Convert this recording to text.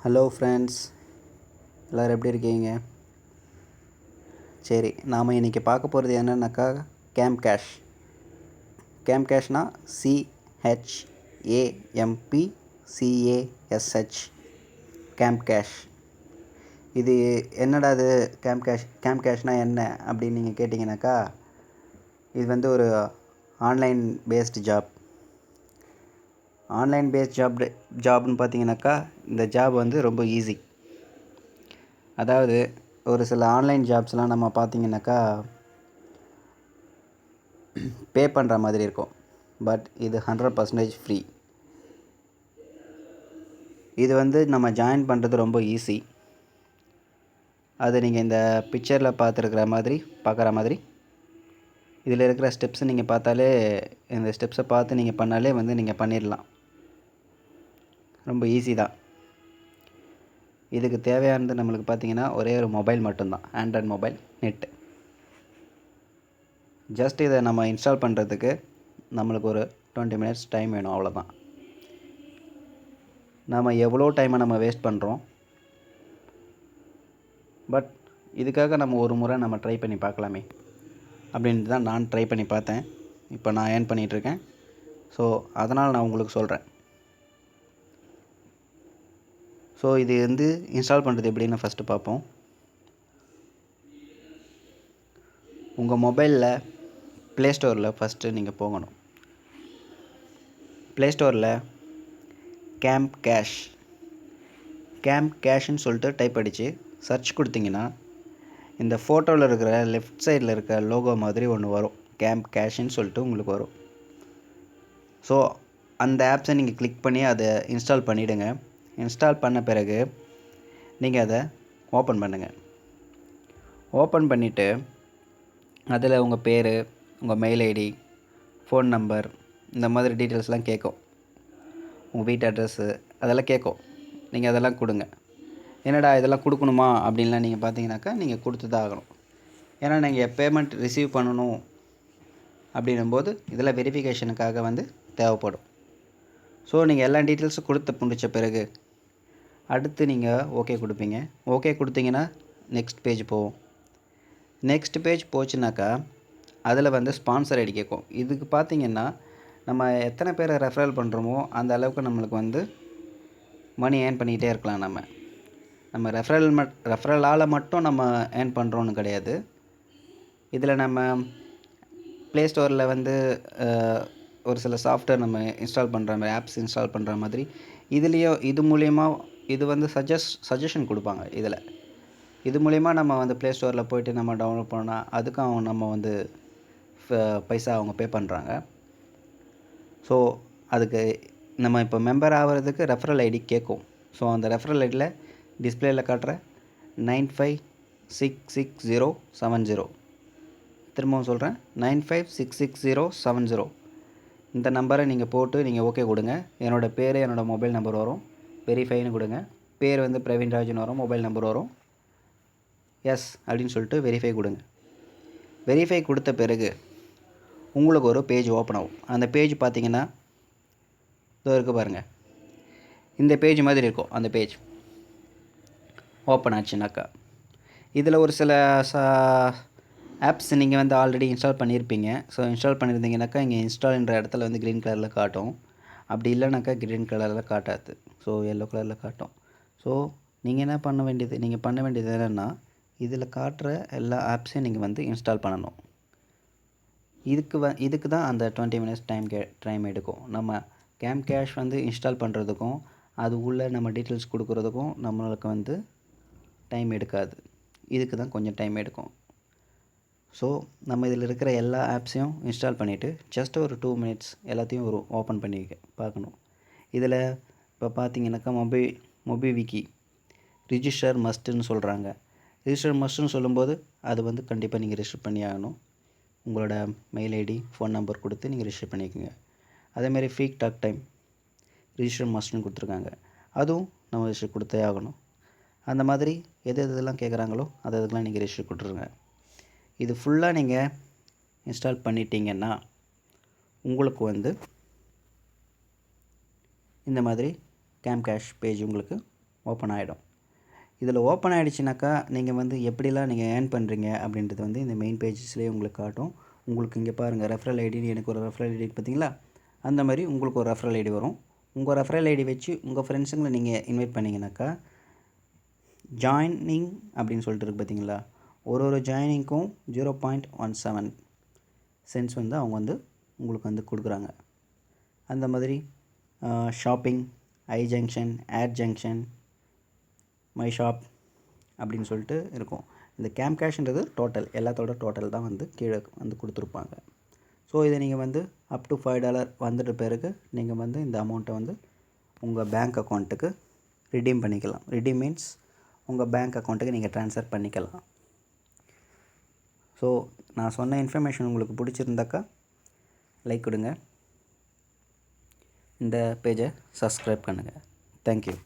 Hello friends, எல்லோரும் எப்படி இருக்கீங்க? சரி, நாம் இன்றைக்கி பார்க்க போகிறது என்னன்னாக்கா கேம்கேஷ். கேம்கேஷ்னால் CHAMPCASH, கேம்கேஷ். இது என்னடா இது கேம்கேஷ்னால் என்ன அப்படின்னு நீங்கள் கேட்டிங்கனாக்கா, இது வந்து ஒரு ஆன்லைன் பேஸ்டு ஜாப்னு பார்த்தீங்கன்னாக்கா, இந்த ஜாப் வந்து ரொம்ப ஈஸி. அதாவது ஒரு சில ஆன்லைன் ஜாப்ஸ்லாம் நம்ம பார்த்தீங்கன்னாக்கா பே பண்ணுற மாதிரி இருக்கும். பட் இது 100% ஃப்ரீ. இது வந்து நம்ம ஜாயின் பண்ணுறது ரொம்ப ஈஸி. அது நீங்கள் இந்த பிக்சரில் பார்க்குற மாதிரி இதில் இருக்கிற ஸ்டெப்ஸை நீங்கள் பார்த்தாலே, இந்த ஸ்டெப்ஸை பார்த்து நீங்கள் பண்ணாலே வந்து நீங்கள் பண்ணிடலாம். ரொம்ப ஈஸி தான். இதுக்கு தேவையானது நம்மளுக்கு பார்த்தீங்கன்னா ஒரே ஒரு மொபைல் மட்டும்தான், ஆண்ட்ராய்ட் மொபைல், நெட்டு. ஜஸ்ட் இதை நம்ம இன்ஸ்டால் பண்ணுறதுக்கு நம்மளுக்கு ஒரு 20 மினிட்ஸ் டைம் வேணும், அவ்வளோதான். நம்ம எவ்வளோ டைமை நம்ம வேஸ்ட் பண்ணுறோம். பட் இதுக்காக நம்ம ஒரு முறை நம்ம ட்ரை பண்ணி பார்க்கலாமே அப்படின்ட்டு தான் நான் ட்ரை பண்ணி பார்த்தேன். இப்போ நான் ஏர்ன் பண்ணிகிட்ருக்கேன். ஸோ அதனால் நான் உங்களுக்கு சொல்கிறேன். ஸோ இது வந்து இன்ஸ்டால் பண்ணுறது எப்படின்னு ஃபஸ்ட்டு பார்ப்போம். உங்கள் மொபைலில் ப்ளே ஸ்டோரில் ஃபஸ்ட்டு நீங்கள் போகணும். ப்ளே ஸ்டோரில் கேம்கேஷ்னு சொல்லிட்டு டைப் அடித்து சர்ச் கொடுத்தீங்கன்னா, இந்த ஃபோட்டோவில் இருக்கிற லெஃப்ட் சைடில் இருக்க லோகோ மாதிரி ஒன்று வரும். கேம்கேஷ்னு சொல்லிட்டு உங்களுக்கு வரும். ஸோ அந்த ஆப்ஸை நீங்கள் கிளிக் பண்ணி அதை இன்ஸ்டால் பண்ணிவிடுங்க. இன்ஸ்டால் பண்ண பிறகு நீங்கள் அதை ஓப்பன் பண்ணுங்கள். ஓப்பன் பண்ணிவிட்டு அதில் உங்கள் பேர், உங்கள் மெயில் ஐடி, ஃபோன் நம்பர், இந்த மாதிரி டீட்டெயில்ஸ்லாம் கேட்கும். உங்கள் வீட்டு அட்ரஸ்ஸு அதெல்லாம் கேட்கும். நீங்கள் அதெல்லாம் கொடுங்க. என்னடா இதெல்லாம் கொடுக்கணுமா அப்படின்லாம் நீங்கள் பார்த்தீங்கன்னாக்கா, நீங்கள் கொடுத்து தான் ஆகணும். ஏன்னா நீங்கள் பேமெண்ட் ரிசீவ் பண்ணணும் அப்படின்னும்போது இதில் வெரிஃபிகேஷனுக்காக வந்து தேவைப்படும். ஸோ நீங்கள் எல்லா டீட்டெயில்ஸும் முடித்த பிறகு அடுத்து நீங்கள் ஓகே கொடுப்பீங்க. ஓகே கொடுத்தீங்கன்னா நெக்ஸ்ட் பேஜ் போவோம். நெக்ஸ்ட் பேஜ் போச்சுனாக்கா அதில் வந்து ஸ்பான்சர் ஐடி கேட்கும். இதுக்கு பார்த்தீங்கன்னா, நம்ம எத்தனை பேரை ரெஃபரல் பண்ணுறோமோ அந்த அளவுக்கு நம்மளுக்கு வந்து மணி ஏர்ன் பண்ணிக்கிட்டே இருக்கலாம். நம்ம ரெஃபரலால் மட்டும் நம்ம ஏர்ன் பண்ணுறோன்னு கிடையாது. இதில் நம்ம ப்ளே ஸ்டோரில் வந்து ஒரு சில சாஃப்ட்வேர் நம்ம இன்ஸ்டால் பண்ணுற மாதிரி, ஆப்ஸ் இன்ஸ்டால் பண்ணுற மாதிரி இதுலேயும் இது மூலயமா இது வந்து சஜஷன் கொடுப்பாங்க. இது மூலயமா நம்ம வந்து ப்ளே ஸ்டோரில் போய்ட்டு நம்ம டவுன்லோட் பண்ணால் அதுக்கும் நம்ம வந்து பைசா அவங்க பே பண்ணுறாங்க. ஸோ அதுக்கு நம்ம இப்போ மெம்பர் ஆகிறதுக்கு ரெஃபரல் ஐடி கேட்கும். ஸோ அந்த ரெஃபரல் ஐடியில் டிஸ்பிளேயில் காட்டுற 95666070, திரும்பவும் சொல்கிறேன், 95666070, இந்த நம்பரை நீங்கள் போட்டு நீங்கள் ஓகே கொடுங்க. என்னோடய பேர், என்னோடய மொபைல் நம்பர் வரும். வெரிஃபைன்னு கொடுங்க. பேர் வந்து பிரவீன் ராஜன் வரும், மொபைல் நம்பர் வரும். எஸ் அப்படின்னு சொல்லிட்டு வெரிஃபை கொடுங்க. வெரிஃபை கொடுத்த பிறகு உங்களுக்கு ஒரு பேஜ் ஓப்பன் ஆகும். அந்த பேஜ் பார்த்தீங்கன்னா இதோ இருக்குது பாருங்கள், இந்த பேஜ் மாதிரி இருக்கும். அந்த பேஜ் ஓப்பன் ஆச்சுனாக்கா இதில் ஒரு சில ஆப்ஸ் நீங்கள் வந்து ஆல்ரெடி இன்ஸ்டால் பண்ணியிருப்பீங்க. ஸோ இன்ஸ்டால் பண்ணியிருந்தீங்கன்னாக்கா இங்கே இன்ஸ்டால்ன்ற இடத்துல வந்து க்ரீன் கலரில் காட்டும். அப்படி இல்லைனாக்கா க்ரீன் கலரில் காட்டாது. ஸோ எல்லோ கலரில் காட்டும். ஸோ நீங்கள் பண்ண வேண்டியது என்னென்னா, இதில் காட்டுற எல்லா ஆப்ஸையும் நீங்கள் வந்து இன்ஸ்டால் பண்ணணும். இதுக்கு தான் அந்த 20 மினிட்ஸ் டைம் எடுக்கும். நம்ம கேம்கேஷ் வந்து இன்ஸ்டால் பண்ணுறதுக்கும் அது உள்ளே நம்ம டீட்டெயில்ஸ் கொடுக்குறதுக்கும் நம்மளுக்கு வந்து டைம் எடுக்காது. இதுக்கு தான் கொஞ்சம் டைம் எடுக்கும். ஸோ நம்ம இதில் இருக்கிற எல்லா ஆப்ஸையும் இன்ஸ்டால் பண்ணிவிட்டு ஜஸ்ட் ஒரு 2 மினிட்ஸ் எல்லாத்தையும் ஓப்பன் பண்ணி பார்க்கணும். இதில் இப்போ பார்த்தீங்கன்னாக்கா மொபிவிக்கி ரிஜிஸ்டர் மஸ்ட்டுன்னு சொல்கிறாங்க. ரிஜிஸ்டர் மஸ்ட்டுன்னு சொல்லும்போது அது வந்து கண்டிப்பாக நீங்கள் ரிஜிஸ்டர் பண்ணி ஆகணும். உங்களோட மெயில் ஐடி, ஃபோன் நம்பர் கொடுத்து நீங்கள் ரிஜிஸ்டர் பண்ணிக்கோங்க. அதேமாதிரி ஃப்ரீ டாக் டைம் ரிஜிஸ்டர் மஸ்ட்னு கொடுத்துருக்காங்க. அதுவும் நம்ம ரிஜிஸ்டர் கொடுத்தே ஆகணும். அந்த மாதிரி எதெல்லாம் கேட்குறாங்களோ அதுக்கெல்லாம் நீங்கள் ரிஜிஸ்டர் கொடுத்துருங்க. இது ஃபுல்லாக நீங்கள் இன்ஸ்டால் பண்ணிட்டீங்கன்னா உங்களுக்கு வந்து இந்த மாதிரி கேம்கேஷ் பேஜ் உங்களுக்கு ஓப்பன் ஆகிடும். இதில் ஓப்பன் ஆகிடுச்சுனாக்கா நீங்கள் வந்து எப்படிலாம் நீங்கள் ஏர்ன் பண்ணுறீங்க அப்படின்றது வந்து இந்த மெயின் பேஜஸ்லேயே உங்களுக்கு காட்டும். உங்களுக்கு இங்கே பாருங்கள், ரெஃபரல் ஐடின்னு எனக்கு ஒரு ரெஃபரல் ஐடி பார்த்தீங்களா, அந்த மாதிரி உங்களுக்கு ஒரு ரெஃபரல் ஐடி வரும். உங்கள் ரெஃபரல் ஐடி வச்சு உங்கள் ஃப்ரெண்ட்ஸுங்களை நீங்கள் இன்வைட் பண்ணிங்கனாக்கா ஜாயினிங் அப்படின்னு சொல்லிட்டு இருக்குது பார்த்தீங்களா, ஒரு ஜாயினிங்க்கும் 0.17 சென்ட்ஸ் வந்து அவங்க வந்து உங்களுக்கு வந்து கொடுக்குறாங்க. அந்த மாதிரி shopping, I junction, ad junction, my shop அப்படின்னு சொல்லிட்டு இருக்கும். இந்த கேம் கேஷ்ன்றது டோட்டல் எல்லாத்தோட டோட்டல் தான் வந்து கீழே வந்து கொடுத்துருப்பாங்க. ஸோ இதை நீங்கள் வந்து அப் டு $5 வந்துட்ட பிறகு நீங்கள் வந்து இந்த அமௌண்ட்டை வந்து உங்கள் பேங்க் அக்கௌண்ட்டுக்கு ரிடீம் பண்ணிக்கலாம். ரிடீம் மீன்ஸ் உங்கள் பேங்க் அக்கௌண்ட்டுக்கு நீங்கள் ட்ரான்ஸ்ஃபர் பண்ணிக்கலாம். ஸோ நான் சொன்ன இன்ஃபர்மேஷன் உங்களுக்கு பிடிச்சிருந்தாக்கா லைக் கொடுங்க, இந்த பேஜை சப்ஸ்கிரைப் பண்ணுங்கள். தேங்க்யூ.